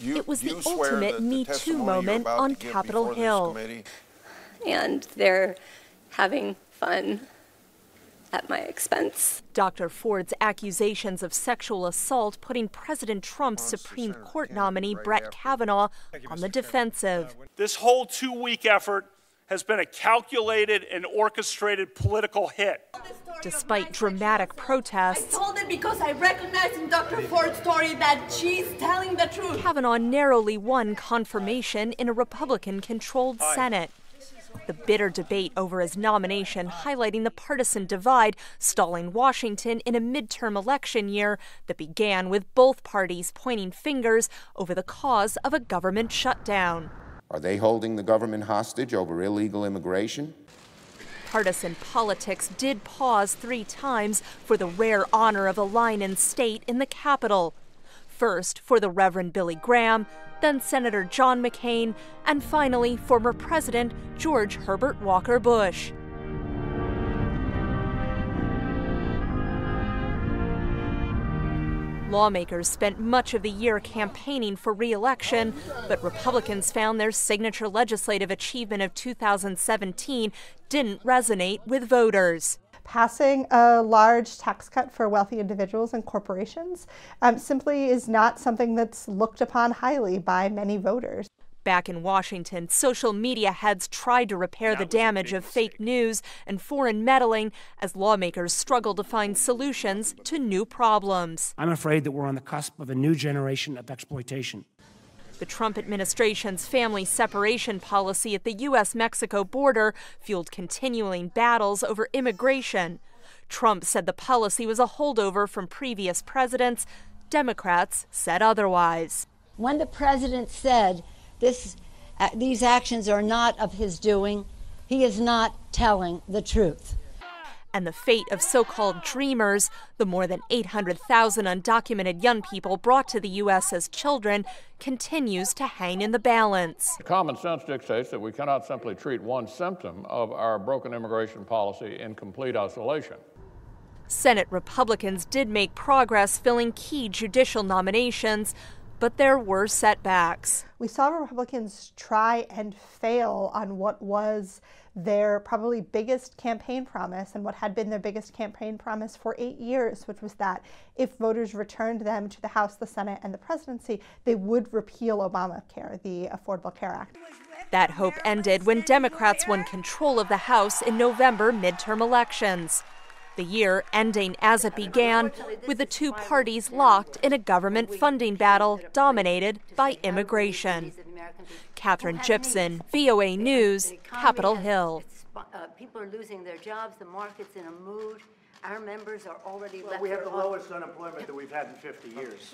It was the ultimate Me Too moment on Capitol Hill. And they're having fun at my expense. Dr. Ford's accusations of sexual assault putting President Trump's Supreme Court nominee Brett Kavanaugh on the defensive. This whole 2-week effort has been a calculated and orchestrated political hit. Despite dramatic protests, I told it because I recognized in Dr. Ford's story that she's telling the truth. Kavanaugh narrowly won confirmation in a Republican-controlled Senate. The bitter debate over his nomination highlighting the partisan divide stalling Washington in a midterm election year that began with both parties pointing fingers over the cause of a government shutdown. Are they holding the government hostage over illegal immigration? Partisan politics did pause 3 times for the rare honor of a line in state in the Capitol. First for the Reverend Billy Graham, then Senator John McCain, and finally former President George Herbert Walker Bush. Lawmakers spent much of the year campaigning for re-election, but Republicans found their signature legislative achievement of 2017 didn't resonate with voters. Passing a large tax cut for wealthy individuals and corporations simply is not something that's looked upon highly by many voters. Back in Washington, social media heads tried to repair the damage of fake news and foreign meddling as lawmakers struggle to find solutions to new problems. I'm afraid that we're on the cusp of a new generation of exploitation. The Trump administration's family separation policy at the U.S.-Mexico border fueled continuing battles over immigration. Trump said the policy was a holdover from previous presidents. Democrats said otherwise. When the president said these actions are not of his doing, he is not telling the truth. And the fate of so-called dreamers, the more than 800,000 undocumented young people brought to the U.S. as children, continues to hang in the balance. Common sense dictates that we cannot simply treat one symptom of our broken immigration policy in complete isolation. Senate Republicans did make progress filling key judicial nominations, but there were setbacks. We saw Republicans try and fail on what was their probably biggest campaign promise and what had been their biggest campaign promise for 8 years, which was that if voters returned them to the House, the Senate, and the presidency, they would repeal Obamacare, the Affordable Care Act. That hope ended when Democrats won control of the House in November midterm elections. The year ending as it began, with the two parties locked in a government funding battle dominated by immigration. Katherine Gypson, VOA News, Capitol Hill. People are losing their jobs, the market's in a mood, our members are already left. We have the lowest unemployment that we've had in 50 years.